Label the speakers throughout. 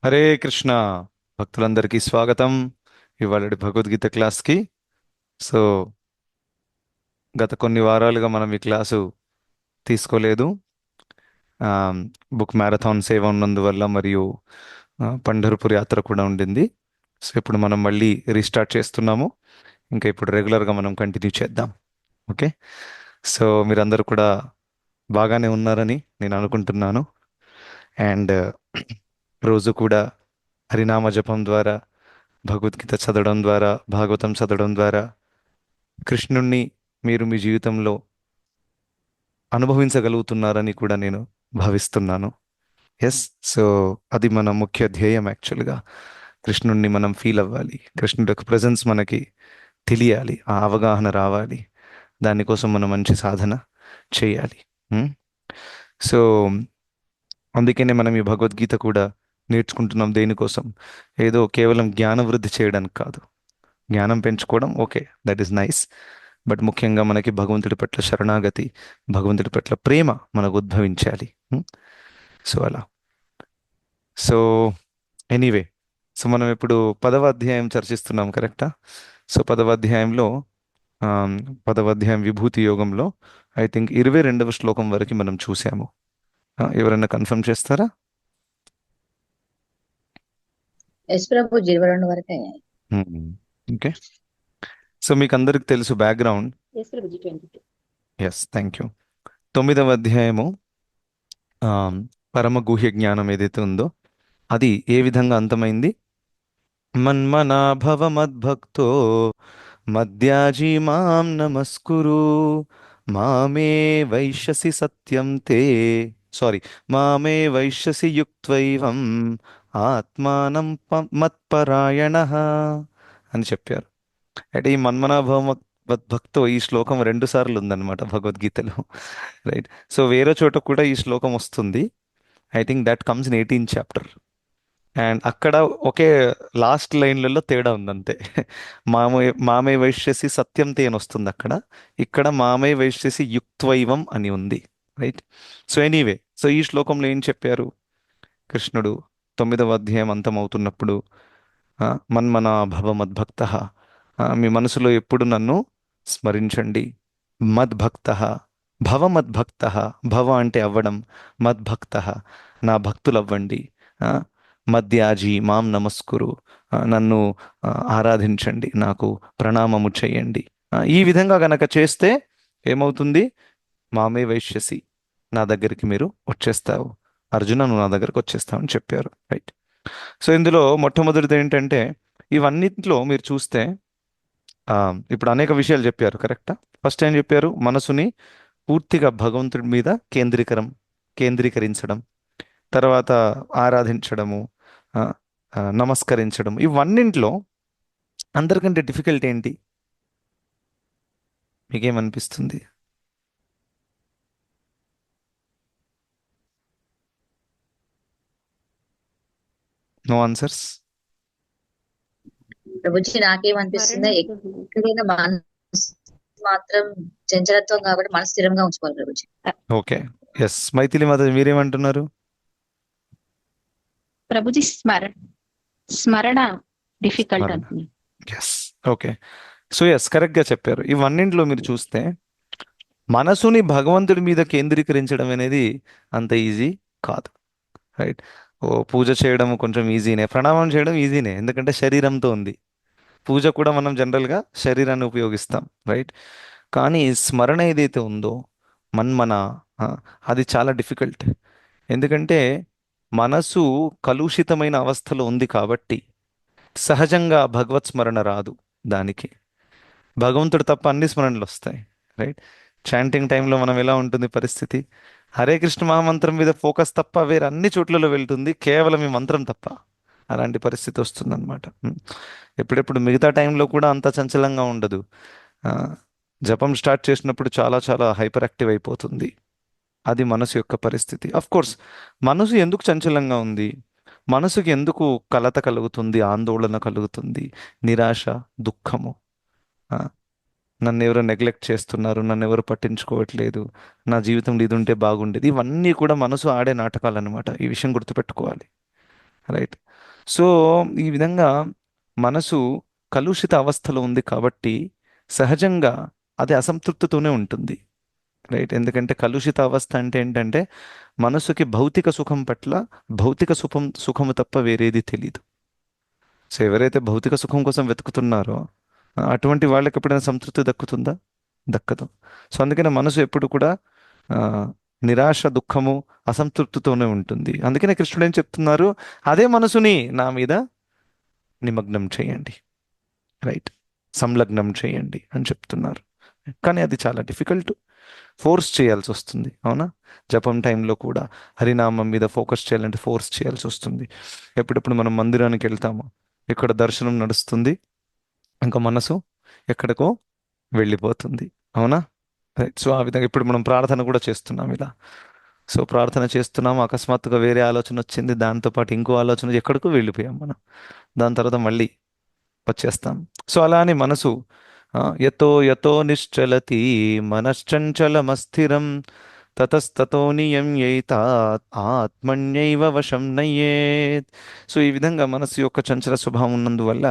Speaker 1: హరే కృష్ణ. భక్తులందరికీ స్వాగతం ఇవాళ భగవద్గీత క్లాస్కి. సో గత కొన్ని వారాలుగా మనం ఈ క్లాసు తీసుకోలేదు. ఆ, బుక్ మ్యారథాన్ సేవ ఉన్నందువల్ల మరియు పంఢర్పూర్ యాత్ర కూడా ఉండింది. సో ఇప్పుడు మనం మళ్ళీ రీస్టార్ట్ చేస్తున్నాము. ఇంకా ఇప్పుడు రెగ్యులర్గా మనం కంటిన్యూ చేద్దాం. ఓకే. సో మీరందరూ కూడా బాగానే ఉన్నారని నేను అనుకుంటున్నాను. అండ్ రోజు కూడా హరినామ జపం ద్వారా, భగవద్గీత చదవడం ద్వారా, భాగవతం చదవడం ద్వారా కృష్ణుణ్ణి మీరు మీ జీవితంలో అనుభవించగలుగుతున్నారని కూడా నేను భావిస్తున్నాను. ఎస్. సో అది మన ముఖ్య ధ్యేయం యాక్చువల్గా. కృష్ణుణ్ణి మనం ఫీల్ అవ్వాలి, కృష్ణుడి యొక్క ప్రజెన్స్ మనకి తెలియాలి, ఆ అవగాహన రావాలి. దానికోసం మనం మంచి సాధన చేయాలి. ఉమ్. సో అందుకనే మనం ఈ భగవద్గీత కూడా నేర్చుకుంటున్నాం. దేనికోసం? ఏదో కేవలం జ్ఞాన వృద్ధి చేయడానికి కాదు. జ్ఞానం పెంచుకోవడం okay, that is nice. But ముఖ్యంగా మనకి భగవంతుడి పట్ల శరణాగతి, భగవంతుడి పట్ల ప్రేమ మనకు ఉద్భవించాలి. సో అలా. సో ఎనీవే, సో మనం ఇప్పుడు 10వ అధ్యాయం చర్చిస్తున్నాం, కరెక్టా? సో 10వ అధ్యాయంలో ఆమ్, 10వ అధ్యాయం విభూతి యోగంలో ఐ థింక్ 22వ శ్లోకం వరకు మనం చూసాము. ఎవరైనా కన్ఫర్మ్ చేస్తారా?
Speaker 2: ఎస్ ప్రభు 22 వరకు అయ్యాయి.
Speaker 1: ఓకే. సో మీకు అందరికి తెలుసు background.
Speaker 2: Yes Prabhuji 22.
Speaker 1: Yes, thank you. 9వ అధ్యాయము పరమ గుహ్య జ్ఞానం ఏదైతే ఉందో అది ఏ విధంగా అంతమైంది? మన్మనాభవ మద్భక్తో మద్యాజీ మాం నమస్కురు, మామే వైశ్యసి సత్యం తే, సారీ, మామే వైశ్యసి యుక్త్వైవం ఆత్మానం మత్పరాయణ అని చెప్పారు. అంటే ఈ మన్మనాభవ మద్భక్తో ఈ శ్లోకం 2 సార్లు ఉందన్నమాట భగవద్గీతలో. రైట్. సో వేరే చోట కూడా ఈ శ్లోకం వస్తుంది. I think that comes in 18th chapter. And అక్కడ ఒకే లాస్ట్ లైన్లలో తేడా ఉందంతే. మామే వైశ్యసి సత్యం తే అని వస్తుంది అక్కడ. ఇక్కడ మామే వైశ్యసి యుక్త్వైవం అని ఉంది. రైట్. సో ఎనీవే, సో ఈ శ్లోకంలో ఏం చెప్పారు కృష్ణుడు? 9వ అధ్యాయం అంతమవుతున్నప్పుడు మన్మనా భవ మద్భక్త, మీ మనసులో ఎప్పుడు నన్ను స్మరించండి. మద్భక్త, భవ మద్భక్త, భవ అంటే అవ్వడం, మద్భక్త నా భక్తులు అవ్వండి. ఆ, మద్యాజీ మాం నమస్కురు, నన్ను ఆరాధించండి, నాకు ప్రణామము చేయండి. ఈ విధంగా గనక చేస్తే ఏమవుతుంది? మామే వైశ్యసి, నా దగ్గరికి మీరు వచ్చేస్తావు. అర్జున, నువ్వు నా దగ్గరికి వచ్చేస్తావు అని చెప్పారు. రైట్. సో ఇందులో మొట్టమొదటిది ఏంటంటే, ఇవన్నిట్లో మీరు చూస్తే ఆ, ఇప్పుడు అనేక విషయాలు చెప్పారు, కరెక్టా? ఫస్ట్ ఏం చెప్పారు? మనసుని పూర్తిగా భగవంతుడి మీద కేంద్రీకరించడం, తర్వాత ఆరాధించడము, ఆ, నమస్కరించడం. ఇవన్నింట్లో అందరికంటే డిఫికల్ట్ ఏంటి? మీకేమనిపిస్తుంది? No answers?
Speaker 2: ప్రభుజీ నాకేమనిపిస్తుందో
Speaker 3: స్మరణ ప్రభు.
Speaker 2: ఎక్కడైనా మనసు మాత్రం చంచలత్వం కాబట్టి మనసు స్థిరంగా ఉంచుకోవాలి ప్రభుజీ.
Speaker 1: ఓకే. ఎస్, మైథిలి మాత, మీరేమంటున్నారు?
Speaker 3: ప్రభుజీ స్మరణ స్మరణ డిఫికల్ట్
Speaker 1: స్మరణ.
Speaker 3: అంటుంది.
Speaker 1: ఎస్. ఓకే. సో ఎస్, కరెక్ట్గా చెప్పారు. ఇవన్నింటిలో మీరు చూస్తే మనసుని భగవంతుడి మీద కేంద్రీకరించడం అనేది అంత ఈజీ కాదు. రైట్. ఓ పూజ చేయడం కొంచెం ఈజీనే, ప్రణామం చేయడం ఈజీనే, ఎందుకంటే శరీరంతో ఉంది. పూజ కూడా మనం జనరల్గా శరీరాన్ని ఉపయోగిస్తాం. రైట్. కానీ స్మరణ ఏదైతే ఉందో, మన్మన, ఆ, అది చాలా డిఫికల్ట్. ఎందుకంటే మనసు కలుషితమైన అవస్థలో ఉంది కాబట్టి సహజంగా భగవత్ స్మరణ రాదు దానికి. భగవంతుడు తప్ప అన్ని స్మరణలు వస్తాయి. రైట్. చాంటింగ్ టైంలో మనం ఎలా ఉంటుంది పరిస్థితి? హరే కృష్ణ మహామంత్రం మీద ఫోకస్ తప్ప వేరే అన్ని చోట్లలో వెళ్తుంది, కేవలం ఈ మంత్రం తప్ప. అలాంటి పరిస్థితి వస్తుందన్నమాట. ఎప్పుడెప్పుడు మిగతా టైంలో కూడా అంత చంచలంగా ఉండదు. ఆ, జపం స్టార్ట్ చేసినప్పుడు చాలా చాలా హైపర్ యాక్టివ్ అయిపోతుంది. అది మనసు యొక్క పరిస్థితి. అఫ్ కోర్స్, మనసు ఎందుకు చంచలంగా ఉంది? మనసుకి ఎందుకు కలత కలుగుతుంది, ఆందోళన కలుగుతుంది, నిరాశ, దుఃఖము? ఆ, నన్ను ఎవరో నెగ్లెక్ట్ చేస్తున్నారు, నన్ను ఎవరు పట్టించుకోవట్లేదు, నా జీవితంలో ఇది ఉంటే బాగుండేది. ఇవన్నీ కూడా మనసు ఆడే నాటకాలు అనమాట. ఈ విషయం గుర్తుపెట్టుకోవాలి. రైట్. సో ఈ విధంగా మనసు కలుషిత అవస్థలో ఉంది కాబట్టి సహజంగా అది అసంతృప్తితోనే ఉంటుంది. రైట్. ఎందుకంటే కలుషిత అవస్థ అంటే ఏంటంటే మనసుకి భౌతిక సుఖం పట్ల భౌతిక సుఖము తప్ప వేరేది తెలియదు. సో ఎవరైతే భౌతిక సుఖం కోసం వెతుకుతున్నారో అటువంటి వాళ్ళకి ఎప్పుడైనా సంతృప్తి దక్కుతుందా? దక్కదు. సో అందుకనే మనసు ఎప్పుడు కూడా ఆ, నిరాశ, దుఃఖము, అసంతృప్తితోనే ఉంటుంది. అందుకనే కృష్ణుడు ఏం చెప్తున్నారు, అదే మనసుని నా మీద నిమగ్నం చేయండి, రైట్, సంలగ్నం చేయండి అని చెప్తున్నారు. కానీ అది చాలా డిఫికల్ట్, ఫోర్స్ చేయాల్సి వస్తుంది. అవునా? జపం టైంలో కూడా హరినామం మీద ఫోకస్ చేయాలంటే ఫోర్స్ చేయాల్సి వస్తుంది. ఎప్పుడెప్పుడు మనం మందిరానికి వెళ్తామో ఇక్కడ దర్శనం నడుస్తుంది, ఇంకా మనసు ఎక్కడికో వెళ్ళిపోతుంది. అవునా? రైట్. సో ఆ విధంగా ఇప్పుడు మనం ప్రార్థన కూడా చేస్తున్నాం ఇలా. సో ప్రార్థన చేస్తున్నాము, అకస్మాత్తుగా వేరే ఆలోచన వచ్చింది, దాంతోపాటు ఇంకో ఆలోచన, ఎక్కడికో వెళ్ళిపోయాం మనం. దాని తర్వాత మళ్ళీ వచ్చేస్తాం. సో అలా అని మనసు యతో యతో నిశ్చలతి మనశ్చంచలమస్థిరం తతస్తతో నియమ్యైతాత్ ఆత్మన్యైవ వశం నయ్యేత్. సో ఈ విధంగా మనసు యొక్క చంచల స్వభావం ఉన్నందువల్ల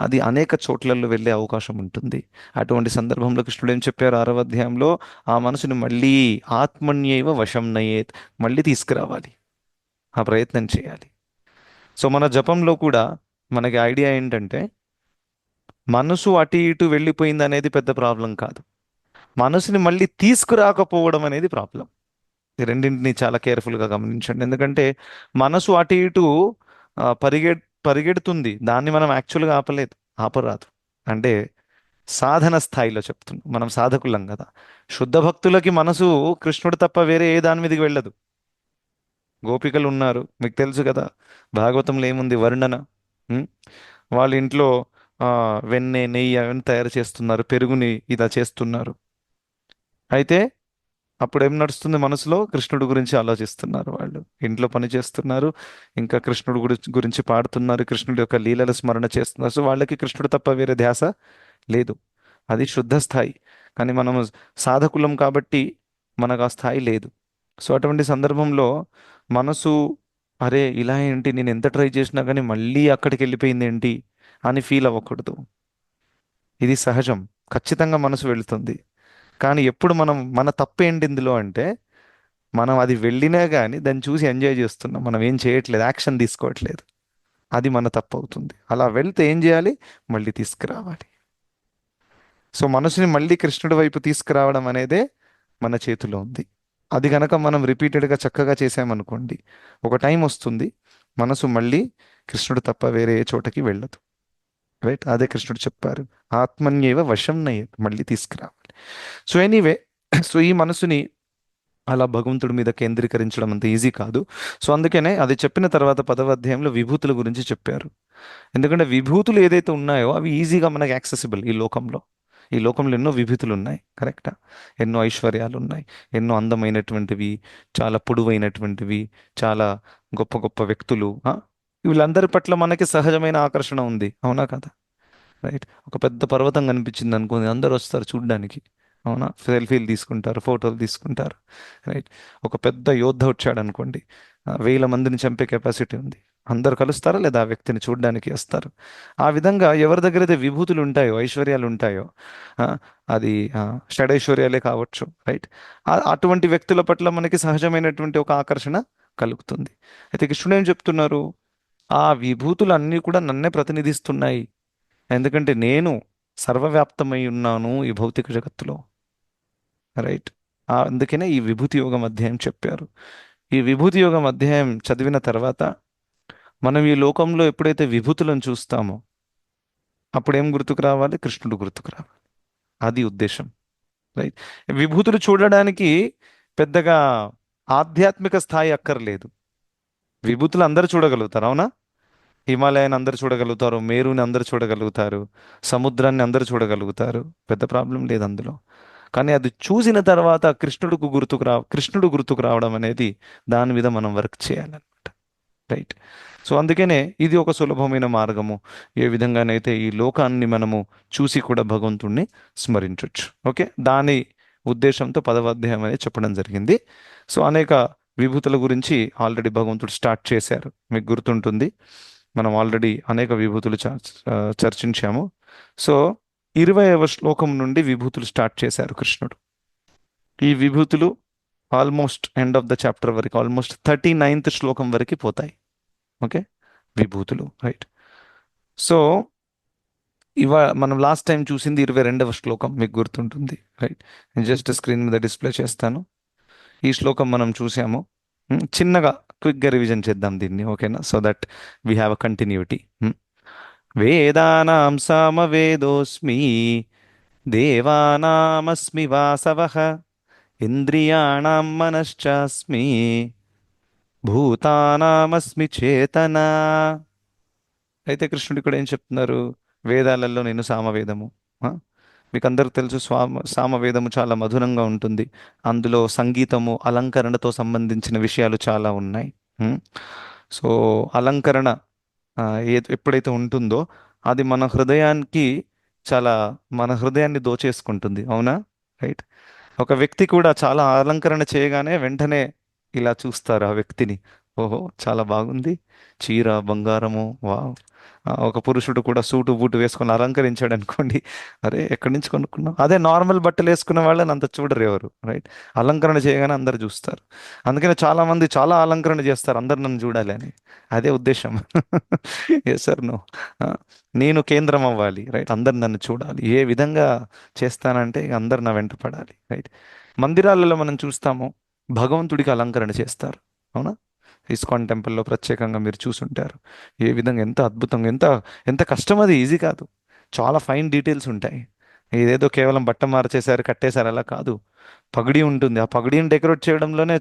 Speaker 1: అది అనేక చోట్లలో వెళ్ళే అవకాశం ఉంటుంది. అటువంటి సందర్భంలో కృష్ణుడు ఏం చెప్పారు 6వ అధ్యాయంలో, ఆ మనసుని మళ్ళీ ఆత్మన్యైవ వశం నయ్యేత్, మళ్ళీ తీసుకురావాలి, ఆ ప్రయత్నం చేయాలి. సో మన జపంలో కూడా మనకి ఐడియా ఏంటంటే మనసు అటు ఇటు వెళ్ళిపోయింది అనేది పెద్ద ప్రాబ్లం కాదు, మనసుని మళ్ళీ తీసుకురాకపోవడం అనేది ప్రాబ్లం. ఈ రెండింటిని చాలా కేర్ఫుల్గా గమనించండి. ఎందుకంటే మనసు అటు ఇటు పరిగెడుతుంది, దాన్ని మనం యాక్చువల్గా ఆపరాదు. అంటే సాధన స్థాయిలో చెప్తున్నాం, మనం సాధకులం కదా. శుద్ధ భక్తులకి మనసు కృష్ణుడు తప్ప వేరే ఏ దాని మీదకి వెళ్ళదు. గోపికలు ఉన్నారు, మీకు తెలుసు కదా, భాగవతంలో ఏముంది వర్ణన. ఉం? వాళ్ళ ఇంట్లో వెన్నె, నెయ్యి అవన్నీ తయారు చేస్తున్నారు, పెరుగుని ఇలా చేస్తున్నారు. అయితే అప్పుడు ఏం నడుస్తుంది మనసులో? కృష్ణుడు గురించి ఆలోచిస్తున్నారు. వాళ్ళు ఇంట్లో పని చేస్తున్నారు, ఇంకా కృష్ణుడు గురించి పాడుతున్నారు, కృష్ణుడి యొక్క లీలల స్మరణ చేస్తున్నారు. సో వాళ్ళకి కృష్ణుడు తప్ప వేరే ధ్యాస లేదు. అది శుద్ధ స్థాయి. కానీ మనము సాధకులం కాబట్టి మనకు ఆ స్థాయి లేదు. సో అటువంటి సందర్భంలో మనసు, అరే ఇలా ఏంటి, నేను ఎంత ట్రై చేసినా కానీ మళ్ళీ అక్కడికి వెళ్ళిపోయింది ఏంటి అని ఫీల్ అవ్వకూడదు. ఇది సహజం, ఖచ్చితంగా మనసు వెళుతుంది. కానీ ఎప్పుడు మన తప్పు ఏంటి ఇందులో అంటే, మనం అది వెళ్ళినా కానీ దాన్ని చూసి ఎంజాయ్ చేస్తున్నాం, మనం ఏం చేయట్లేదు, యాక్షన్ తీసుకోవట్లేదు. అది మన తప్పు అవుతుంది. అలా వెళ్తే ఏం చేయాలి? మళ్ళీ తీసుకురావాలి. సో మనసుని మళ్ళీ కృష్ణుడి వైపు తీసుకురావడం అనేదే మన చేతిలో ఉంది. అది గనక మనం రిపీటెడ్గా చక్కగా చేసామనుకోండి, ఒక టైం వస్తుంది మనసు మళ్ళీ కృష్ణుడు తప్ప వేరే ఏ చోటకి వెళ్ళదు. రైట్. అదే కృష్ణుడు చెప్పారు, ఆత్మన్యేవ వశం నయ్యేత్, మళ్ళీ తీసుకురావాలి. సో ఎనీవే, సో ఈ మనసుని అలా భగవంతుడి మీద కేంద్రీకరించడం అంత ఈజీ కాదు. సో అందుకనే అది చెప్పిన తర్వాత 10వ అధ్యాయంలో విభూతుల గురించి చెప్పారు. ఎందుకంటే విభూతులు ఏదైతే ఉన్నాయో అవి ఈజీగా మనకి యాక్సెసిబుల్. ఈ లోకంలో ఎన్నో విభూతులు ఉన్నాయి, కరెక్టా? ఎన్నో ఐశ్వర్యాలు ఉన్నాయి, ఎన్నో అందమైనటువంటివి, చాలా పొడవైనటువంటివి, చాలా గొప్ప గొప్ప వ్యక్తులు, వీళ్ళందరి పట్ల మనకి సహజమైన ఆకర్షణ ఉంది. అవునా కదా? రైట్. ఒక పెద్ద పర్వతం కనిపించింది అనుకోండి, అందరు వస్తారు చూడ్డానికి. అవునా? సెల్ఫీలు తీసుకుంటారు, ఫోటోలు తీసుకుంటారు. రైట్. ఒక పెద్ద యోద్ధ వచ్చాడు అనుకోండి, 1000 మందిని చంపే కెపాసిటీ ఉంది, అందరు కలుస్తారా లేదా? ఆ వ్యక్తిని చూడ్డానికి వస్తారు. ఆ విధంగా ఎవరి దగ్గర అయితే విభూతులు ఉంటాయో, ఐశ్వర్యాలు ఉంటాయో, ఆ, అది షడైశ్వర్యాలే కావచ్చు, రైట్, అటువంటి వ్యక్తుల పట్ల మనకి సహజమైనటువంటి ఒక ఆకర్షణ కలుగుతుంది. అయితే కృష్ణుడు ఏం చెప్తున్నారు? ఆ విభూతులు అన్నీ కూడా నన్నే ప్రతినిధిస్తున్నాయి, ఎందుకంటే నేను సర్వవ్యాప్తమై ఉన్నాను ఈ భౌతిక జగత్తులో. రైట్. అందుకనే ఈ విభూతి యోగం అధ్యాయం చెప్పారు. ఈ విభూతి యోగం అధ్యాయం చదివిన తర్వాత మనం ఈ లోకంలో ఎప్పుడైతే విభూతులను చూస్తామో అప్పుడు ఏం గుర్తుకు రావాలి? కృష్ణుడు గుర్తుకు రావాలి. అది ఉద్దేశం. రైట్. విభూతులు చూడడానికి పెద్దగా ఆధ్యాత్మిక స్థాయి అక్కర్లేదు. విభూతులు అందరూ చూడగలుగుతారు, అవునా? హిమాలయాన్ని అందరు చూడగలుగుతారు, మేరుని అందరు చూడగలుగుతారు, సముద్రాన్ని అందరు చూడగలుగుతారు, పెద్ద ప్రాబ్లం లేదు అందులో. కానీ అది చూసిన తర్వాత కృష్ణుడు గుర్తుకు రావడం అనేది, దాని మీద మనం వర్క్ చేయాలన్నమాట. రైట్. సో అందుకనే ఇది ఒక సులభమైన మార్గము, ఏ విధంగానైతే ఈ లోకాన్ని మనము చూసి కూడా భగవంతుణ్ణి స్మరించవచ్చు. ఓకే, దాని ఉద్దేశంతో 10వ అధ్యాయం అనేది చెప్పడం జరిగింది. సో అనేక విభూతుల గురించి ఆల్రెడీ భగవంతుడు స్టార్ట్ చేశారు, మీకు గుర్తుంటుంది. మనం ఆల్రెడీ అనేక విభూతులు చర్చించాము. సో 20వ శ్లోకం నుండి విభూతులు స్టార్ట్ చేశారు కృష్ణుడు. ఈ విభూతులు almost end of the chapter వరకు, ఆల్మోస్ట్ 39th శ్లోకం వరకు పోతాయి. ఓకే, విభూతులు, రైట్. సో మనం లాస్ట్ టైం చూసింది 22వ శ్లోకం, మీకు గుర్తుంటుంది, రైట్. నేను జస్ట్ స్క్రీన్ మీద డిస్ప్లే చేస్తాను. ఈ శ్లోకం మనం చూసాము. చిన్నగా క్విక్గా రివిజన్ చేద్దాం దీన్ని, ఓకేనా, so that we have a continuity. వేదానాం సామవేదోస్మి దేవానామస్మి వాసవః ఇంద్రియాణం మనశ్చాస్మి భూతానామస్మి చేతన. అయితే కృష్ణుడు ఇక్కడ ఏం చెప్తున్నారు? వేదాలలో నేను సామవేదము. ఆ? మీకు అందరికి తెలుసు, సామవేదము చాలా మధురంగా ఉంటుంది. అందులో సంగీతము, అలంకరణతో సంబంధించిన విషయాలు చాలా ఉన్నాయి. సో అలంకరణ ఎప్పుడైతే ఉంటుందో అది మన హృదయాన్ని దోచేసుకుంటుంది. అవునా? రైట్. ఒక వ్యక్తి కూడా చాలా అలంకరణ చేయగానే వెంటనే ఇలా చూస్తారు ఆ వ్యక్తిని. ఓహో, చాలా బాగుంది, చీర బంగారము, వా. ఒక పురుషుడు కూడా సూటు బూటు వేసుకొని అలంకరించాడు అనుకోండి, అరే ఎక్కడి నుంచి కొనుక్కున్నావు? అదే నార్మల్ బట్టలు వేసుకున్న వాళ్ళని అంత చూడరు ఎవరు, రైట్. అలంకరణ చేయగానే అందరు చూస్తారు. అందుకనే చాలా మంది చాలా అలంకరణ చేస్తారు, అందరు నన్ను చూడాలి అని. అదే ఉద్దేశం. Yes sir, no. నేను కేంద్రం అవ్వాలి, రైట్. అందరు నన్ను చూడాలి. ఏ విధంగా చేస్తానంటే అందరు నా వెంట పడాలి, రైట్. మందిరాలలో మనం చూస్తాము, భగవంతుడికి అలంకరణ చేస్తారు. అవునా? ఇస్కాన్ టెంపుల్లో ప్రత్యేకంగా మీరు చూసుంటారు. ఏ విధంగా, ఎంత అద్భుతంగా, ఎంత ఎంత కష్టం, అది ఈజీ కాదు. చాలా ఫైన్ డీటెయిల్స్ ఉంటాయి. ఇదేదో కేవలం బట్ట మార్చేశారు, కట్టేశారు, అలా కాదు. పగిడి ఉంటుంది, ఆ పగిడిని డెకరేట్ చేయడంలోనే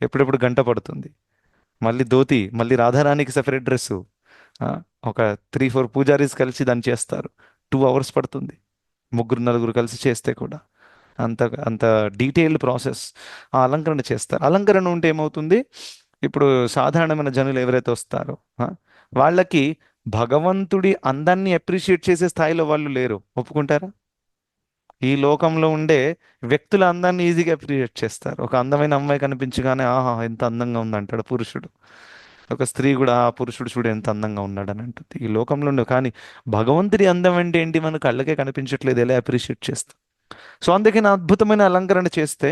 Speaker 1: ఎప్పుడెప్పుడు గంట పడుతుంది. మళ్ళీ ధోతి, మళ్ళీ రాధారాణికి సెపరేట్ డ్రెస్సు. ఒక 3-4 పూజారీస్ కలిసి దాన్ని చేస్తారు. 2 hours పడుతుంది, 3-4 కలిసి చేస్తే కూడా. అంత అంత డీటెయిల్డ్ ప్రాసెస్. ఆ అలంకరణ చేస్తారు. అలంకరణ ఉంటే ఏమవుతుంది? ఇప్పుడు సాధారణమైన జనులు ఎవరైతే వస్తారో వాళ్ళకి భగవంతుడి అందాన్ని అప్రిషియేట్ చేసే స్థాయిలో వాళ్ళు లేరు. ఒప్పుకుంటారా? ఈ లోకంలో ఉండే వ్యక్తుల అందాన్ని ఈజీగా అప్రిషియేట్ చేస్తారు. ఒక అందమైన అమ్మాయి కనిపించగానే ఆహా ఎంత అందంగా ఉంది అంటాడు పురుషుడు. ఒక స్త్రీ కూడా ఆ పురుషుడు చూడు ఎంత అందంగా ఉన్నాడు అని అంటుంది. ఈ లోకంలో ఉండవు. కానీ భగవంతుడి అందం అంటే ఏంటి? మన కళ్ళకే కనిపించట్లేదు, ఎలా అప్రిషియేట్ చేస్తాం? సో అందుకని అద్భుతమైన అలంకరణ చేస్తే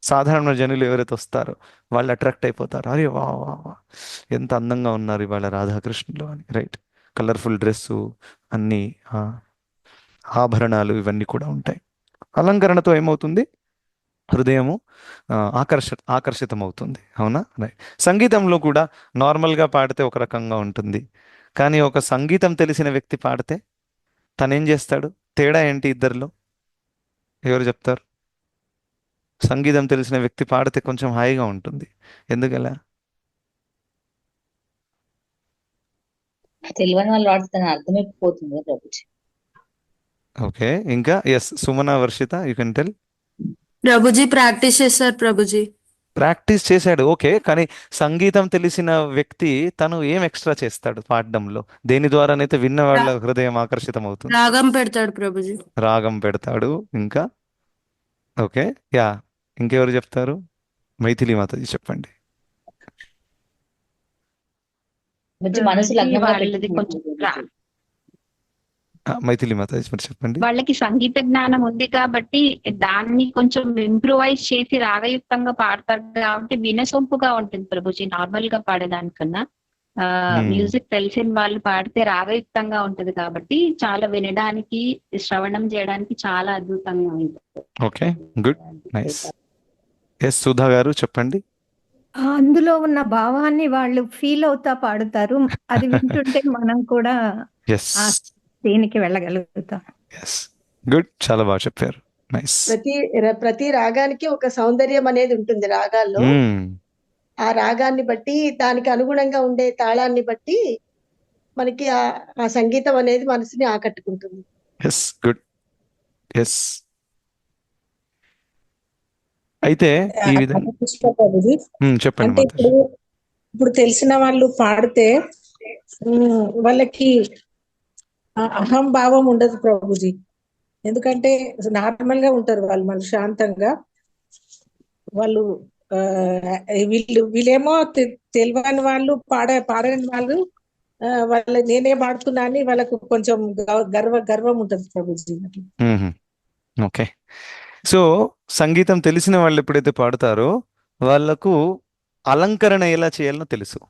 Speaker 1: సాధారణ జనులు ఎవరైతే వస్తారో వాళ్ళు అట్రాక్ట్ అయిపోతారు. అరే వా వా వా, ఎంత అందంగా ఉన్నారు ఇవాళ రాధాకృష్ణులు అని, రైట్. కలర్ఫుల్ డ్రెస్సు, అన్ని ఆభరణాలు, ఇవన్నీ కూడా ఉంటాయి. అలంకరణతో ఏమవుతుంది? హృదయము ఆకర్షితమవుతుంది. అవునా? రైట్. సంగీతంలో కూడా నార్మల్గా పాడితే ఒక రకంగా ఉంటుంది, కానీ ఒక సంగీతం తెలిసిన వ్యక్తి పాడితే తనేం చేస్తాడు? తేడా ఏంటి ఇద్దరిలో? ఎవరు చెప్తారు? సంగీతం తెలిసిన వ్యక్తి పాడితే కొంచెం హాయిగా ఉంటుంది. ఎందుకలా?
Speaker 2: తెలియని వాళ్ళు వాడుతున్న అర్థమైపోతుంది కదా ప్రభుజీ.
Speaker 1: ఓకే, ఇంకా yes Sumana, Varshita, you can tell.
Speaker 4: Prabhuji practice చేస్తారు ప్రభుజీ.
Speaker 1: ప్రాక్టీస్ చేశాడు, ఓకే. కానీ సంగీతం తెలిసిన వ్యక్తి తను ఏం ఎక్స్ట్రా చేస్తాడు పాడడంలో? దేని ద్వారానైతే విన్న వాళ్ళ హృదయం ఆకర్షితం అవుతుంది?
Speaker 4: రాగం పెడతాడు ప్రభుజీ.
Speaker 1: రాగం పెడతాడు. ఇంకా ఓకే, యా. ఇంకెవరు చెప్తారు? మైథిలి మాతాజీ చెప్పండి.
Speaker 2: కొంచెం మనసు లగ్నంగా
Speaker 3: వాళ్ళది
Speaker 2: పెట్టుకుంటుంది
Speaker 3: కొంచెం
Speaker 2: ప్రభుజీ.
Speaker 1: మైథిలి మాతాజీ మరి చెప్పండి.
Speaker 3: వాళ్ళకి సంగీత జ్ఞానం ఉంది కాబట్టి దాన్ని కొంచెం ఇంప్రూవైజ్ చేసి రాగయుక్తంగా పాడతారు కాబట్టి వినసొంపుగా ఉంటుంది ప్రభుజీ. నార్మల్ గా పాడేదానికన్నా మ్యూజిక్ తెలిసిన వాళ్ళు పాడితే రాగయుక్తంగా ఉంటది కాబట్టి చాలా వినడానికి, శ్రవణం చేయడానికి చాలా అద్భుతంగా ఉంటుంది.
Speaker 1: Okay, good, nice. Yes Sudha గారు చెప్పండి.
Speaker 5: అందులో ఉన్న భావాన్ని వాళ్ళు ఫీల్ అవుతా పాడుతారు. అది వింటుంటే మనం కూడా
Speaker 1: ఎస్
Speaker 5: ఆ దీనికి వెళ్ళగలుగుతాం.
Speaker 1: ఎస్, గుడ్, చాలా బాగా చెప్పారు. నైస్.
Speaker 6: ప్రతి రాగానికి ఒక సౌందర్యం అనేది ఉంటుంది రాగాల్లో. ఆ రాగాన్ని బట్టి, దానికి అనుగుణంగా ఉండే తాళాన్ని బట్టి మనకి ఆ సంగీతం అనేది మనసుని ఆకట్టుకుంటుంది.
Speaker 1: Yes, good, yes. అయితే ఈ విధంగా చెప్పండి
Speaker 7: అంటే
Speaker 1: మాతాజీ.
Speaker 7: ఇప్పుడు తెలిసిన వాళ్ళు పాడితే వాళ్ళకి అహంభావం ఉండదు ప్రభుజీ. ఎందుకంటే నార్మల్ గా ఉంటారు వాళ్ళు శాంతంగా. వాళ్ళు వీళ్ళేమో తెలియని వాళ్ళు, పాడని వాళ్ళు వాళ్ళ నేనే పాడుతున్నా అని వాళ్ళకు కొంచెం గర్వం ఉంటుంది ప్రభుజీ అట్లా.
Speaker 1: ఓకే. సో సంగీతం తెలిసిన వాళ్ళు ఎప్పుడైతే పాడతారో వాళ్ళకు అలంకరణ ఎలా చేయాలో తెలుసు.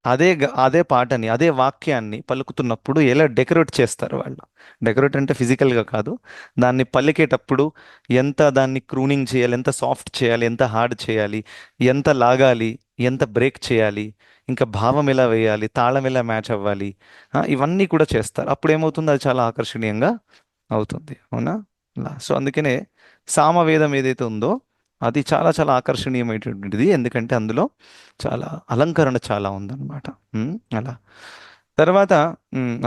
Speaker 1: అదే పాటని అదే వాక్యాన్ని పలుకుతున్నప్పుడు ఎలా డెకరేట్ చేస్తారు వాళ్ళు. డెకరేట్ అంటే ఫిజికల్గా కాదు, దాన్ని పలికేటప్పుడు ఎంత దాన్ని క్రూనింగ్ చేయాలి, ఎంత సాఫ్ట్ చేయాలి, ఎంత హార్డ్ చేయాలి, ఎంత లాగాలి, ఎంత బ్రేక్ చేయాలి, ఇంకా భావం ఎలా వేయాలి, తాళం ఎలా మ్యాచ్ అవ్వాలి, ఇవన్నీ కూడా చేస్తారు. అప్పుడు ఏమవుతుంది, అది చాలా ఆకర్షణీయంగా అవుతుంది. అవునా? సో అందుకనే సామవేదం ఏదైతే ఉందో అది చాలా చాలా ఆకర్షణీయమైనటువంటిది, ఎందుకంటే అందులో చాలా అలంకరణ చాలా ఉందన్నమాట. అలా తర్వాత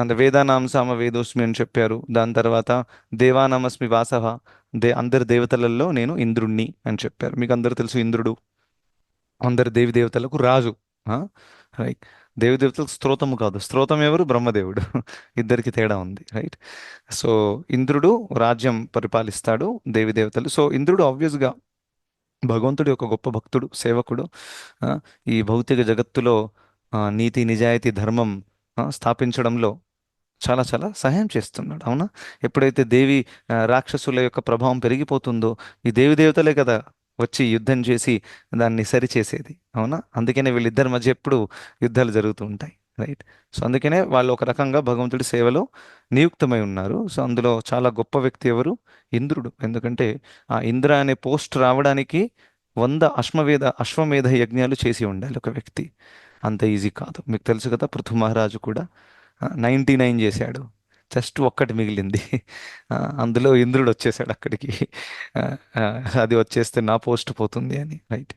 Speaker 1: అంటే వేదానాం సామ వేదోస్మి అని చెప్పారు. దాని తర్వాత దేవానామస్మి వాసవ, అందరి దేవతలలో నేను ఇంద్రుణ్ణి అని చెప్పారు. మీకు అందరు తెలుసు ఇంద్రుడు అందరి దేవి దేవతలకు రాజు. రైట్. దేవి దేవతలకు స్తోత్రము కాదు, స్తోత్రం ఎవరు? బ్రహ్మదేవుడు. ఇద్దరికి తేడా ఉంది. రైట్. సో ఇంద్రుడు రాజ్యం పరిపాలిస్తాడు, దేవి దేవతలు. సో ఇంద్రుడు ఆబ్వియస్గా భగవంతుడి యొక్క గొప్ప భక్తుడు, సేవకుడు. ఆ, ఈ భౌతిక జగత్తులో నీతి నిజాయితీ ధర్మం స్థాపించడంలో చాలా చాలా సహాయం చేస్తున్నాడు. అవునా? ఎప్పుడైతే రాక్షసుల యొక్క ప్రభావం పెరిగిపోతుందో ఈ దేవి దేవతలే కదా వచ్చి యుద్ధం చేసి దాన్ని సరిచేసేది. అవునా? అందుకనే వీళ్ళిద్దరి మధ్య ఎప్పుడు యుద్ధాలు జరుగుతూ ఉంటాయి. రైట్. సో అందుకనే వాళ్ళు ఒక రకంగా భగవంతుడి సేవలో నియుక్తమై ఉన్నారు. సో అందులో చాలా గొప్ప వ్యక్తి ఎవరు? ఇంద్రుడు. ఎందుకంటే ఆ ఇంద్ర అనే పోస్ట్ రావడానికి 100 అశ్వమేధ యజ్ఞాలు చేసి ఉండాలి ఒక వ్యక్తి. అంత ఈజీ కాదు. మీకు తెలుసు కదా, పృథు మహారాజు కూడా 99 చేశాడు, జస్ట్ ఒక్కటి మిగిలింది. అందులో ఇంద్రుడు వచ్చేసాడు అక్కడికి. ఆ, ఆ, అది వచ్చేస్తే నా పోస్ట్ పోతుంది అని. రైట్.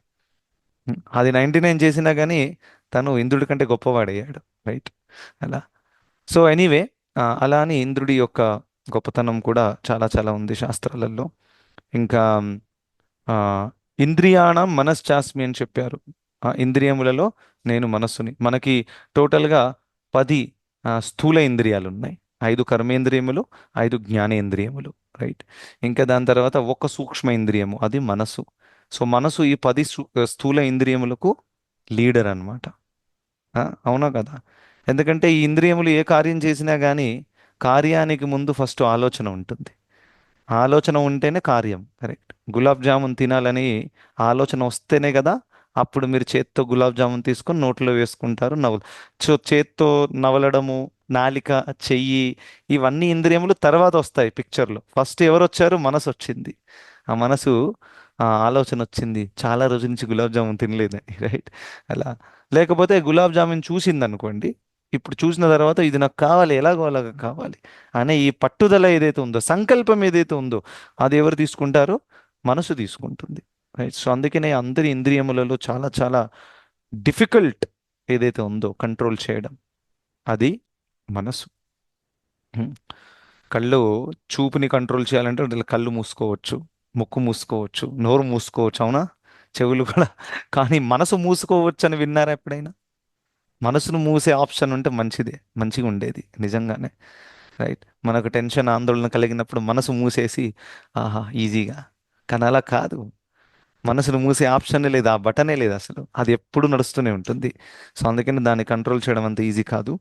Speaker 1: అది 99 చేసినా కానీ తను ఇంద్రుడి కంటే గొప్పవాడయ్యాడు. రైట్. అలా. సో ఎనీవే, అలా అని ఇంద్రుడి యొక్క గొప్పతనం కూడా చాలా చాలా ఉంది శాస్త్రాలలో. ఇంకా ఆ, ఇంద్రియాణం మనశ్చాస్మి అని చెప్పారు. ఇంద్రియములలో నేను మనస్సుని. మనకి టోటల్గా 10 స్థూల ఇంద్రియాలు ఉన్నాయి, 5 కర్మేంద్రియములు, 5 జ్ఞానేంద్రియములు. రైట్. ఇంకా దాని తర్వాత ఒక సూక్ష్మ ఇంద్రియము, అది మనసు. సో మనసు ఈ 10 స్థూల ఇంద్రియములకు లీడర్ అన్నమాట. అవునా కదా? ఎందుకంటే ఈ ఇంద్రియములు ఏ కార్యం చేసినా కానీ కార్యానికి ముందు ఫస్ట్ ఆలోచన ఉంటుంది. ఆలోచన ఉంటేనే కార్యం. కరెక్ట్. గులాబ్ జామున్ తినాలని ఆలోచన వస్తేనే కదా అప్పుడు మీరు చేత్తో గులాబ్ జామున్ తీసుకొని నోట్లో వేసుకుంటారు, సో చేత్తో నవలడము, నాలిక, చెయ్యి, ఇవన్నీ ఇంద్రియములు తర్వాత వస్తాయి పిక్చర్లో. ఫస్ట్ ఎవరు వచ్చారు? మనసు వచ్చింది. ఆ మనసు ఆలోచన వచ్చింది, చాలా రోజుల నుంచి గులాబ్ జామున్ తినలేదని. రైట్. అలా. లేకపోతే గులాబ్ జామున్ చూసింది అనుకోండి, ఇప్పుడు చూసిన తర్వాత ఇది నాకు కావాలి, ఎలాగో అలాగా కావాలి అనే ఈ పట్టుదల ఏదైతే ఉందో, సంకల్పం ఏదైతే ఉందో, అది ఎవరు తీసుకుంటారో? మనసు తీసుకుంటుంది. రైట్. సో అందుకనే అందరి ఇంద్రియములలో చాలా చాలా డిఫికల్ట్ ఏదైతే ఉందో కంట్రోల్ చేయడం, అది మనసు. హ్మ్. కళ్ళు చూపుని కంట్రోల్ చేయాలంటే వీళ్ళ కళ్ళు మూసుకోవచ్చు, ముక్కు మూసుకోవచ్చు, నోరు మూసుకోవచ్చు. అవునా? చెవులు కూడా. కానీ మనసు మూసుకోవచ్చు అని విన్నారా ఎప్పుడైనా? మనసును మూసే ఆప్షన్ ఉంటే మంచిగా ఉండేది నిజంగానే. రైట్. మనకు టెన్షన్ ఆందోళన కలిగినప్పుడు మనసు మూసేసి ఆహా ఈజీగా. కానీ అలా కాదు, మనసును మూసే ఆప్షనే లేదు, ఆ బటనే లేదు అసలు, అది ఎప్పుడు నడుస్తూనే ఉంటుంది. సో అందుకని దాన్ని కంట్రోల్ చేయడం అంత ఈజీ కాదు.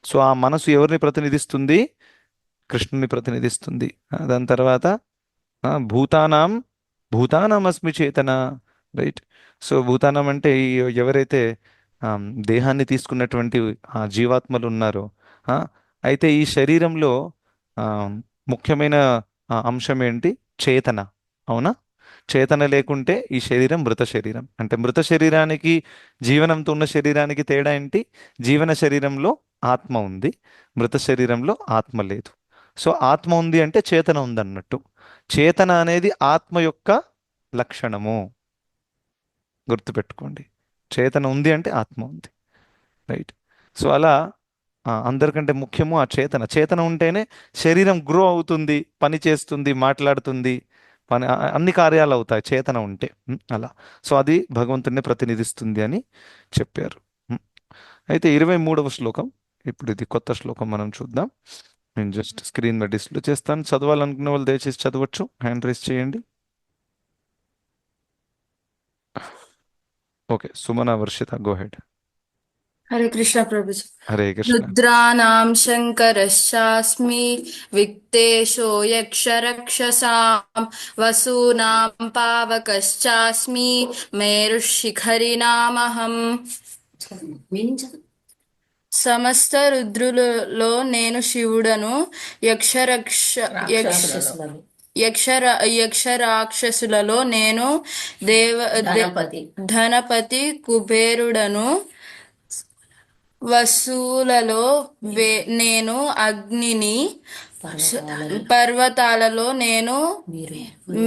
Speaker 1: సో ఆ మనసు ఎవరిని ప్రతినిధిస్తుంది? కృష్ణుని ప్రతినిధిస్తుంది. దాని తర్వాత భూతానాం భూతానాం అస్మి చేతన. రైట్. సో భూతానం అంటే ఎవరైతే దేహాన్ని తీసుకున్నటువంటి జీవాత్మలు ఉన్నారో, ఆ, అయితే ఈ శరీరంలో ఆ, ముఖ్యమైన అంశం ఏంటి? చేతన. అవునా? చేతన లేకుంటే ఈ శరీరం మృత శరీరం. అంటే మృత శరీరానికి జీవనంతో ఉన్న శరీరానికి తేడా ఏంటి? జీవన శరీరంలో ఆత్మ ఉంది, మృత శరీరంలో ఆత్మ లేదు. సో ఆత్మ ఉంది అంటే చేతన ఉంది అన్నట్టు. చేతన అనేది ఆత్మ యొక్క లక్షణము, గుర్తుపెట్టుకోండి. చేతన ఉంది అంటే ఆత్మ ఉంది. రైట్. సో అలా అందరికంటే ముఖ్యము ఆ చేతన. చేతన ఉంటేనే శరీరం గ్రో అవుతుంది, పని చేస్తుంది, మాట్లాడుతుంది, అన్ని కార్యాలు అవుతాయి చేతన ఉంటే. అలా. సో అది భగవంతుడిని ప్రతినిధిస్తుంది అని చెప్పారు. అయితే 23వ శ్లోకం, ఇప్పుడు ఇది కొత్త శ్లోకం, మనం చూద్దాం. నేను జస్ట్ స్క్రీన్ మీద డిస్ప్లే చేస్తాను, చదవాలనుకున్న వాళ్ళు దయచేసి చదవచ్చు, హ్యాండ్ రైస్ చేయండి. Okay, Sumana Varshita, go head.
Speaker 4: Hare Krishna Prabhuji.
Speaker 1: Hare Krishna.
Speaker 4: రుద్రానాం శంకరశ్చాస్మి విక్తేశో యక్షరక్షసాం వసూనాం పావకశ్చాస్మి మేరుశిఖరినామహం. సమస్త రుద్రులలో నేను శివుడను. యక్షరాక్షసులలో నేను ధనపతి కుబేరుడను. వసువులలో నేను అగ్నిని. పర్వతాలలో నేను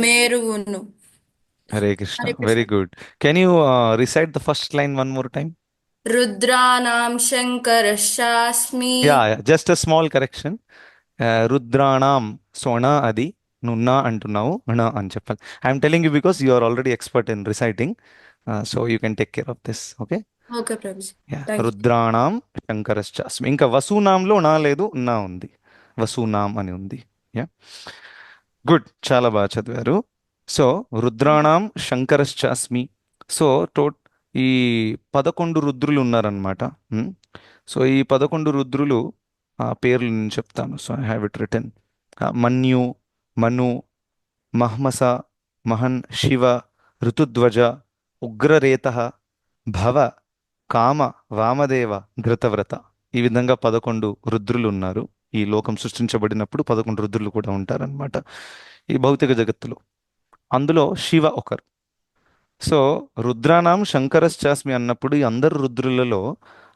Speaker 4: మేరువును.
Speaker 1: Hare Krishna. Very good. Can you recite the first line one more time?
Speaker 4: రుద్రానాం శంకరశ్చాస్మి.
Speaker 1: Just a small correction. రుద్రాణం. సో నా అది నువ్వు నా అంటున్నావు, నా అని చెప్పాలి. I'm telling you because you are already expert in reciting, so you can take care of this. Okay.
Speaker 4: Okay ప్రభుజీ. Thank you.
Speaker 1: రుద్రాణం శంకరశ్చాస్మి. ఇంకా వసూనాంలో నా లేదు, నా ఉంది. వసూనాం అని ఉంది. Yeah, good. చాలా బాగా చదివారు. సో రుద్రాణం శంకరశ్చాస్మి. సో ఈ 11 రుద్రులు ఉన్నారనమాట. సో ఈ 11 రుద్రులు ఆ పేర్లు నేను చెప్తాను. So I have it written. Manyu, Manu, మహ్మస, మహన్, శివ, ఋతుధ్వజ, ఉగ్రరేత, భవ, కామ, వామదేవ, ధృతవ్రత. ఈ విధంగా 11 రుద్రులు ఉన్నారు. ఈ లోకం సృష్టించబడినప్పుడు 11 రుద్రులు కూడా ఉంటారనమాట ఈ భౌతిక జగత్తులో. అందులో శివ ఒకరు. సో రుద్రానాం శంకరశ్చాస్మి అన్నప్పుడు ఈ అందరు రుద్రులలో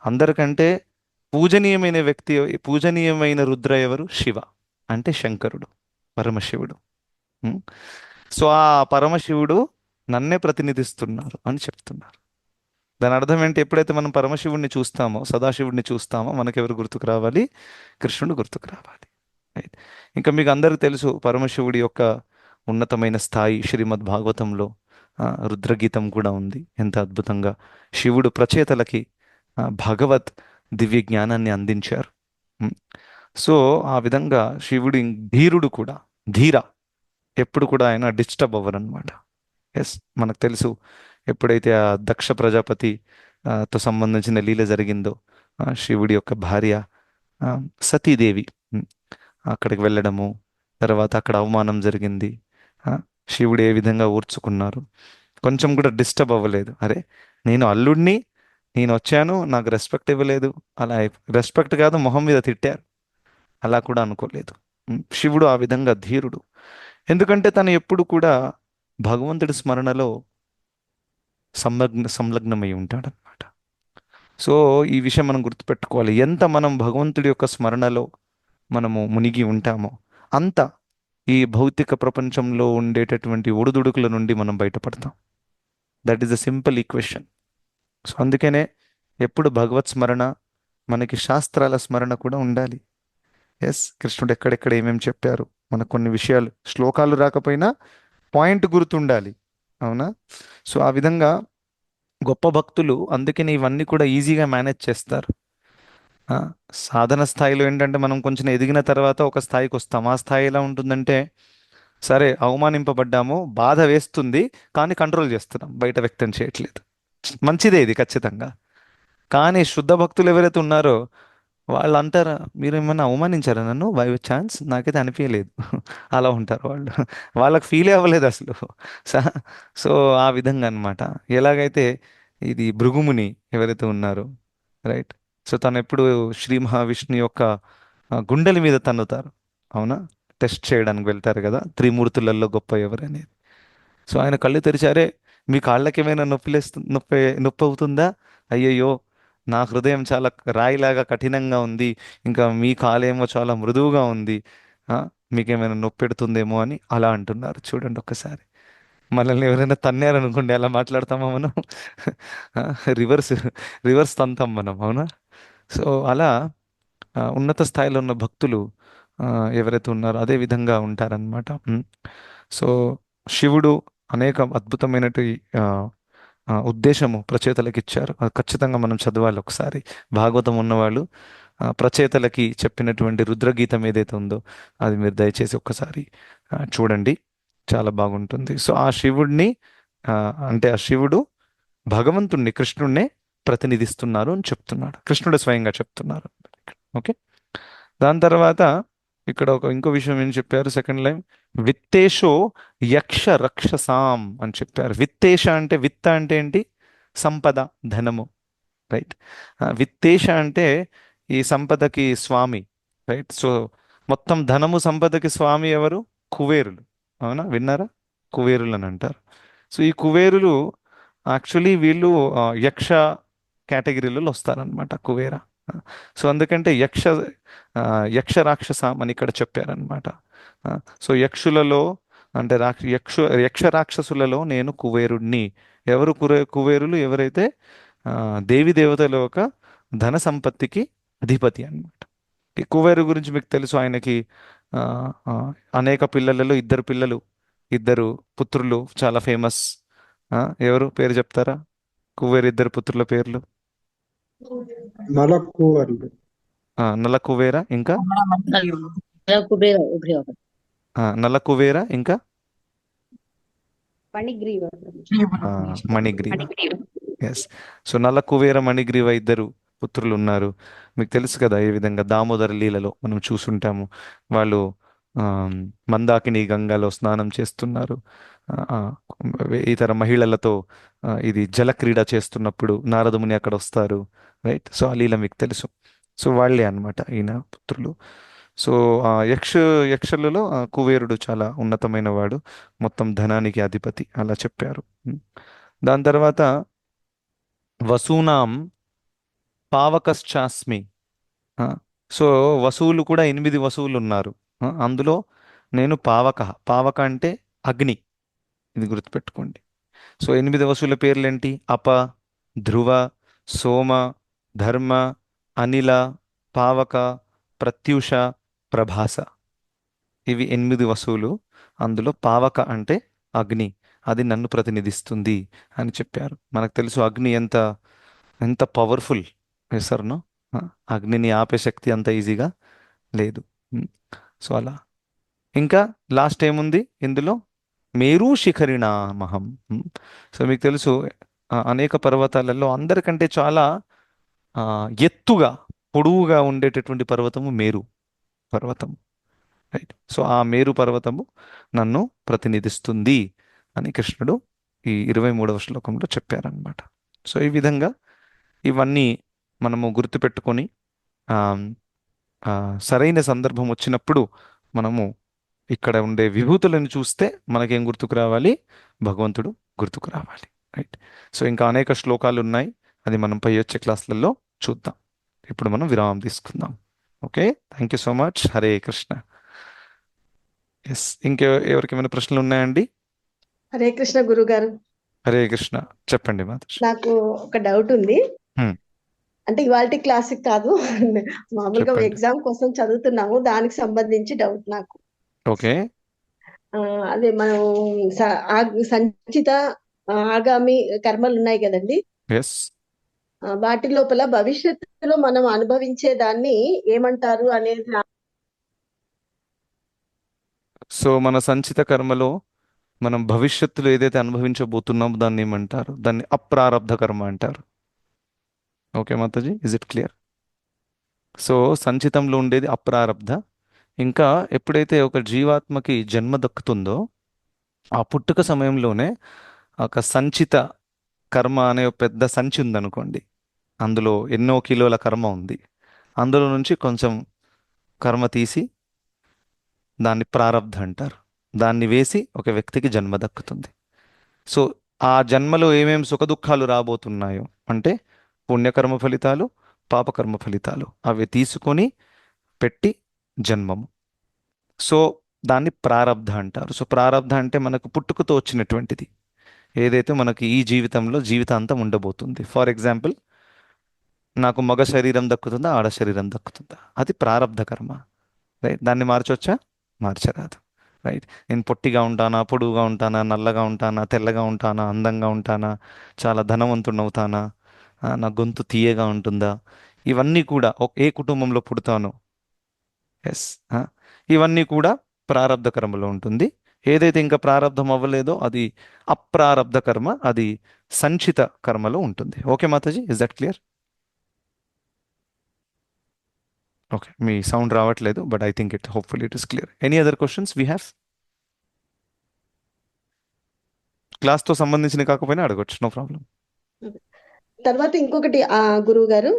Speaker 1: అందరికంటే పూజనీయమైన వ్యక్తి, పూజనీయమైన రుద్ర ఎవరు? శివ, అంటే శంకరుడు, పరమశివుడు. ఉం? సో ఆ పరమశివుడు నన్నే ప్రతినిధిస్తున్నారు అని చెప్తున్నారు. దాని అర్థం ఏంటి? ఎప్పుడైతే మనం పరమశివుడిని చూస్తామో, సదాశివుడిని చూస్తామో, మనకెవరు గుర్తుకు రావాలి? కృష్ణుడు గుర్తుకు రావాలి. Right? ఇంకా మీకు అందరికీ తెలుసు పరమశివుడి యొక్క ఉన్నతమైన స్థాయి శ్రీమద్ భాగవతంలో రుద్రగీతం కూడా ఉంది. ఎంత అద్భుతంగా శివుడు ప్రచేతలకి భగవత్ దివ్య జ్ఞానాన్ని అందించారు. సో ఆ విధంగా శివుడి ధీరుడు కూడా, ధీర, ఎప్పుడు కూడా ఆయన డిస్టర్బ్ అవ్వరు అనమాట. ఎస్, మనకు తెలుసు ఎప్పుడైతే ఆ దక్ష ప్రజాపతి తో సంబంధించిన లీల జరిగిందో, శివుడి యొక్క భార్య సతీదేవి అక్కడికి వెళ్ళడము, తర్వాత అక్కడ అవమానం జరిగింది. శివుడు ఏ విధంగా ఊర్చుకున్నారు, కొంచెం కూడా డిస్టర్బ్ అవ్వలేదు. అరే నేను అల్లుడిని, నేను వచ్చాను, నాకు రెస్పెక్ట్ ఇవ్వలేదు, అలా రెస్పెక్ట్ కాదు మొహం మీద తిట్టారు, అలా కూడా అనుకోలేదు. శివుడు ఆ విధంగా ధీరుడు. ఎందుకంటే తను ఎప్పుడు కూడా భగవంతుడి స్మరణలో సంలగ్నమై ఉంటాడనమాట. సో ఈ విషయం మనం గుర్తుపెట్టుకోవాలి. ఎంత మనం భగవంతుడి యొక్క స్మరణలో మనము మునిగి ఉంటామో అంత ఈ భౌతిక ప్రపంచంలో ఉండేటటువంటి ఒడిదుడుకుల నుండి మనం బయటపడతాం. That is the simple equation. So అందుకనే ఎప్పుడు భగవత్ స్మరణ, మనకి శాస్త్రాల స్మరణ కూడా ఉండాలి. ఎస్, కృష్ణుడు ఎక్కడెక్కడ ఏమేమి చెప్పారు, మనకు కొన్ని విషయాలు శ్లోకాలు రాకపోయినా పాయింట్ గుర్తుండాలి. అవునా? సో ఆ విధంగా గొప్ప భక్తులు అందుకని ఇవన్నీ కూడా ఈజీగా మేనేజ్ చేస్తారు. సాధన స్థాయిలో ఏంటంటే మనం కొంచెం ఎదిగిన తర్వాత ఒక స్థాయికి వస్తాం. ఆ స్థాయి ఎలా ఉంటుందంటే, సరే అవమానింపబడ్డాము, బాధ వేస్తుంది, కానీ కంట్రోల్ చేస్తున్నాం, బయట వ్యక్తం చేయట్లేదు. మంచిదే ఇది ఖచ్చితంగా. కానీ శుద్ధ భక్తులు ఎవరైతే ఉన్నారో వాళ్ళు అంటారా, మీరు ఏమన్నా అవమానించారా నన్ను బై ఛాన్స్? నాకైతే అనిపించలేదు. అలా ఉంటారు వాళ్ళు, వాళ్ళకి ఫీలే అవ్వలేదు అసలు. సో ఆ విధంగా అనమాట. ఎలాగైతే ఇది భృగుముని ఎవరైతే ఉన్నారో, రైట్, సో తను ఎప్పుడు శ్రీ మహావిష్ణు యొక్క గుండెల మీద తన్నుతారు. అవునా? టెస్ట్ చేయడానికి వెళ్తారు కదా, త్రిమూర్తులలో గొప్ప ఎవరనేది. సో ఆయన కళ్ళు తెరిచారే, మీ కాళ్ళకి ఏమైనా నొప్పి అవుతుందా? అయ్యయ్యో, నా హృదయం చాలా రాయిలాగా కఠినంగా ఉంది, ఇంకా మీ కాలేమో చాలా మృదువుగా ఉంది, మీకేమైనా నొప్పి పెడుతుందేమో అని అలా అంటున్నారు. చూడండి ఒక్కసారి. మనల్ని ఎవరైనా తన్నారనుకోండి, అలా మాట్లాడతామా మనం? రివర్స్ తంతాం మనం. అవునా? సో అలా ఉన్నత స్థాయిలో ఉన్న భక్తులు ఎవరైతే ఉన్నారో అదే విధంగా ఉంటారనమాట. సో శివుడు అనేక అద్భుతమైనటువంటి ఉద్దేశము ప్రచేతలకు ఇచ్చారు. అది ఖచ్చితంగా మనం చదవాలి ఒకసారి. భాగవతం ఉన్నవాళ్ళు ప్రచేతలకి చెప్పినటువంటి రుద్రగీతం ఏదైతే ఉందో అది మీరు దయచేసి ఒక్కసారి చూడండి, చాలా బాగుంటుంది. సో ఆ శివుడిని అంటే ఆ శివుడు భగవంతుణ్ణి, కృష్ణుణ్ణే ప్రతినిధిస్తున్నారు అని చెప్తున్నాడు, కృష్ణుడు స్వయంగా చెప్తున్నారు. ఓకే, దాని తర్వాత ఇక్కడ ఇంకో విషయం ఏం చెప్పారు సెకండ్ లైన్, విత్తేషో యక్ష రక్షసాం అని చెప్పారు. విత్తేష అంటే, విత్త అంటే ఏంటి? సంపద, ధనము, రైట్. విత్తేష అంటే ఈ సంపదకి స్వామి, రైట్. సో మొత్తం ధనము సంపదకి స్వామి ఎవరు? కుబేరులు. అవునా, విన్నారా? కుబేరులు అని అంటారు. సో ఈ కుబేరులు యాక్చువల్లీ వీళ్ళు యక్ష కేటగిరీలలో వస్తారనమాట, కుబేర. సో అందుకంటే యక్ష రాక్షస అని ఇక్కడ చెప్పారనమాట. సో యక్షులలో అంటే యక్ష రాక్షసులలో నేను కుబేరుణ్ణి. ఎవరు కుబేరులు? ఎవరైతే దేవి దేవతల యొక్క ధన సంపత్తికి అధిపతి అన్నమాట. ఈ కుబేరు గురించి మీకు తెలుసు, ఆయనకి ఆ, ఆ, అనేక పిల్లలలో ఇద్దరు పుత్రులు చాలా ఫేమస్. ఎవరు పేరు చెప్తారా? కుబేరు ఇద్దరు పుత్రుల పేర్లు.
Speaker 8: నలకూవర్లు.
Speaker 1: నల కుబేర ఇంకా
Speaker 2: ఉగ్రీవ
Speaker 1: నల కుబేర ఇంకా
Speaker 5: మణిగ్రీవ
Speaker 1: మణిగ్రీవ. ఎస్. సో నల కుబేర మణిగ్రీవ ఇద్దరు పుత్రులు ఉన్నారు. మీకు తెలుసు కదా, ఏ విధంగా దామోదర లీలలో మనం చూసుంటాము. వాళ్ళు ఆ, మందాకిని గంగలో స్నానం చేస్తున్నారు. ఆ, ఇతర మహిళలతో ఇది జలక్రీడ చేస్తున్నప్పుడు నారదముని అక్కడ వస్తారు, రైట్. సో ఆ లీల మీకు తెలుసు. సో వాళ్ళే అన్నమాట ఈయన పుత్రులు. సో యక్షలలో కుబేరుడు చాలా ఉన్నతమైన వాడు, మొత్తం ధనానికి అధిపతి, అలా చెప్పారు. దాని తర్వాత వసూనాం పావకశ్చాస్మి. ఆ, సో వసువులు కూడా 8 వసువులు ఉన్నారు. అందులో నేను పావక అంటే అగ్ని, ఇది గుర్తుపెట్టుకోండి. సో 8 వసువుల పేర్లేంటి? అప, ధ్రువ, సోమ, ధర్మ, అనిల, పావక, ప్రత్యూష, ప్రభాస. ఇవి 8 వసువులు. అందులో పావక అంటే అగ్ని, అది నన్ను ప్రతినిధిస్తుంది అని చెప్పారు. మనకు తెలుసు అగ్ని ఎంత ఎంత పవర్ఫుల్ వేసర్నో. అగ్నిని ఆపే శక్తి అంత ఈజీగా లేదు. సో అలా. ఇంకా లాస్ట్ ఏముంది ఇందులో? మేరు శిఖరిణామహం. సో మీకు తెలుసు అనేక పర్వతాలలో అందరికంటే చాలా ఎత్తుగా పొడవుగా ఉండేటటువంటి పర్వతము మేరు పర్వతం, రైట్. సో ఆ మేరు పర్వతము నన్ను ప్రతినిధిస్తుంది అని కృష్ణుడు ఈ 23వ శ్లోకంలో చెప్పారనమాట. సో ఈ విధంగా ఇవన్నీ మనము గుర్తుపెట్టుకొని ఆ, ఆ, సరైన సందర్భం వచ్చినప్పుడు మనము ఇక్కడ ఉండే విభూతులను చూస్తే మనకేం గుర్తుకు రావాలి? భగవంతుడు గుర్తుకు రావాలి, రైట్. సో ఇంకా అనేక శ్లోకాలు ఉన్నాయి, అది మనం పై వచ్చే క్లాసులలో చూద్దాం. ఇప్పుడు మనం విరామం తీసుకుందాం. Okay, thank you so much. Hare Krishna. Yes, ఎవరికి ఏమైనా ప్రశ్నలు ఉన్నాయండి?
Speaker 6: హరే కృష్ణ గురుగారు.
Speaker 1: హరే కృష్ణ, చెప్పండి మాతాజీ.
Speaker 6: నాకు ఒక డౌట్ ఉంది.
Speaker 1: హ్మ్.
Speaker 6: అంటే ఇవాల్టి క్లాసిక్ కాదు, మామూలుగా
Speaker 1: చెప్పండి.
Speaker 6: ఎగ్జామ్ కోసం చదువుతున్నాము, దానికి సంబంధించి డౌట్ నాకు.
Speaker 1: ఓకే.
Speaker 6: అదే మనం సంచిత ఆగామి కర్మలు ఉన్నాయి కదండి,
Speaker 1: ఎస్.
Speaker 6: వాటి లోపల భవిష్యత్తులో మనం అనుభవించే దాన్ని ఏమంటారు అనేది
Speaker 1: సో మన సంచిత కర్మలో మనం భవిష్యత్తులో ఏదైతే అనుభవించబోతున్నామో దాన్ని ఏమంటారు? దాన్ని అప్రారబ్ధ కర్మ అంటారు. ఓకే మాతాజీ, ఇజ్ ఇట్ క్లియర్? సో సంచితంలో ఉండేది అప్రారబ్ధ. ఇంకా ఎప్పుడైతే ఒక జీవాత్మకి జన్మ దక్కుతుందో ఆ పుట్టుక సమయంలోనే ఒక సంచిత కర్మ అనే ఒక పెద్ద సంచి ఉందనుకోండి, అందులో ఎన్నో కిలోల కర్మ ఉంది. అందులో నుంచి కొంచెం కర్మ తీసి దాన్ని ప్రారబ్ధ అంటారు. దాన్ని వేసి ఒక వ్యక్తికి జన్మ దక్కుతుంది. సో ఆ జన్మలో ఏమేం సుఖదుఖాలు రాబోతున్నాయో అంటే పుణ్యకర్మ ఫలితాలు, పాపకర్మ ఫలితాలు, అవి తీసుకొని పెట్టి జన్మము. సో దాన్ని ప్రారబ్ధ అంటారు. సో ప్రారబ్ధ అంటే మనకు పుట్టుకతో వచ్చినటువంటిది, ఏదైతే మనకి ఈ జీవితంలో జీవితాంతం ఉండబోతుంది. ఫర్ ఎగ్జాంపుల్, నాకు మగ శరీరం దక్కుతుందా, ఆడ శరీరం దక్కుతుందా, అది ప్రారబ్ధ కర్మ, రైట్. దాన్ని మార్చొచ్చా? మార్చరాదు, రైట్. నేను పొట్టిగా ఉంటానా, పొడువుగా ఉంటానా, నల్లగా ఉంటానా, తెల్లగా ఉంటానా, అందంగా ఉంటానా, చాలా ధనవంతుడవుతానా, నా గొంతు తీయగా ఉంటుందా, ఇవన్నీ కూడా ఏ కుటుంబంలో పుడతానో, ఎస్, ఇవన్నీ కూడా ప్రారబ్ధ కర్మలో ఉంటుంది. ఏదైతే ఇంకా ప్రారంధం అవ్వలేదో అది అప్రారబ్ధ కర్మ, అది సంచిత కర్మలో ఉంటుంది. ఓకే మాతాజీ, ఇస్ దట్ క్లియర్? ఓకే, మీ సౌండ్ రావట్లేదు, but I think hopefully it is clear. Any other questions we have? క్లాస్తో సంబంధించిన కాకపోయినా అడగొచ్చు, నో ప్రాబ్లం.
Speaker 6: తర్వాత ఇంకొకటి గురువు గారు,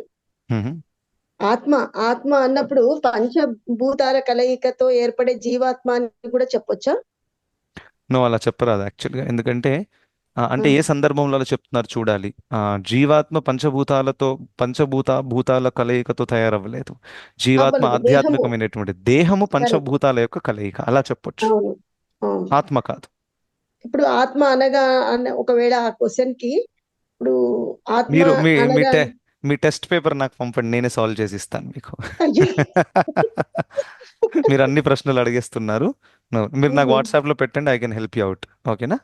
Speaker 6: ఆత్మ ఆత్మ అన్నప్పుడు పంచభూతాల కలయికతో ఏర్పడే జీవాత్మ అని కూడా చెప్పొచ్చా?
Speaker 1: నో, అలా చెప్పరాదు యాక్చువల్గా. ఎందుకంటే అంటే ఏ సందర్భంలో అలా చెప్తున్నారు చూడాలి. జీవాత్మ భూతాల కలయికతో తయారవ్వలేదు. జీవాత్మ
Speaker 6: అవ్వలేదు. దేహము.
Speaker 1: ఆధ్యాత్మికమైనటువంటి దేహము పంచభూతాల యొక్క కలయిక, అలా చెప్పొచ్చు.
Speaker 6: అవును, అవును.
Speaker 1: ఆత్మ కాదు.
Speaker 6: ఇప్పుడు ఆత్మ అనగా ఒకవేళ ఆ క్వశ్చన్ కి ఇప్పుడు ఆత్మ
Speaker 1: మీరు
Speaker 6: అనగా
Speaker 1: మీ టెస్ట్ పేపర్ నాకు పంపండి, నేనే సాల్వ్ చేసి ఇస్తాను మీకు.
Speaker 6: అయ్యో.
Speaker 1: మీరు అన్ని ప్రశ్నలు అడిగేస్తున్నారు. No, మీరు నాకు వాట్సాప్లో పెట్టండి, I can help you out. ఓకేనా?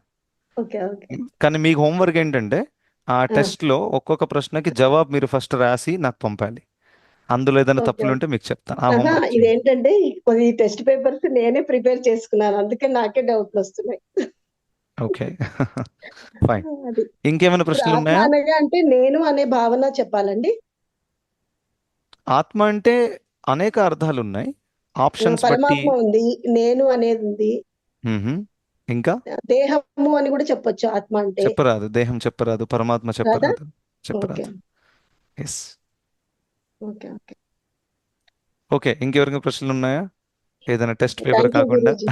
Speaker 6: Okay, okay.
Speaker 1: కానీ మీకు హోంవర్క్ ఏంటంటే ఆ
Speaker 6: ఆ,
Speaker 1: టెస్ట్లో ఒక్కొక్క ప్రశ్నకి జవాబు మీరు ఫస్ట్ రాసి నాకు పంపాలి. అందులో ఏదైనా
Speaker 6: ఓకే.
Speaker 1: తప్పులు ఉంటే మీకు చెప్తాను. ఆ
Speaker 6: ఆహా,
Speaker 1: హోంవర్క్ చేయండి.
Speaker 6: ఇదేంటంటే ఈ టెస్ట్ పేపర్స్ నేనే ప్రిపేర్ చేసుకున్నాను, అందుకే నాకే డౌట్లు వస్తున్నాయి.
Speaker 1: Okay, fine.
Speaker 6: అది
Speaker 1: ఇంకేమైనా
Speaker 6: ఇప్పుడు
Speaker 1: ప్రశ్నలు
Speaker 6: ఆత్మ
Speaker 1: ఉన్నాయా?
Speaker 6: అనగా అంటే నేను అనే భావన చెప్పాలండి.
Speaker 1: ఆత్మ అంటే అనేక అర్థాలు ఉన్నాయి, ఆప్షన్స్ బట్టి.
Speaker 6: పరమాత్మ ఉంది, నేను అనేది ఉంది,
Speaker 1: మ్హూ. ఇంకా
Speaker 6: దేహము అని కూడా చెప్పొచ్చు ఆత్మ అంటే.
Speaker 1: చెప్పరాదు, దేహం చెప్పరాదు, పరమాత్మ
Speaker 6: కదా?
Speaker 1: చెప్పరాదు,
Speaker 6: ఓకే,
Speaker 1: చెప్పరాదు. ఎస్.
Speaker 6: Okay, okay.
Speaker 1: ఓకే, ఇంకెవరికి ప్రశ్నలు ఉన్నాయా? ఏదైనా టెస్ట్ పేపర్
Speaker 6: థ్యాంక్ యూ
Speaker 1: కాకుండా?
Speaker 6: గురూజీ.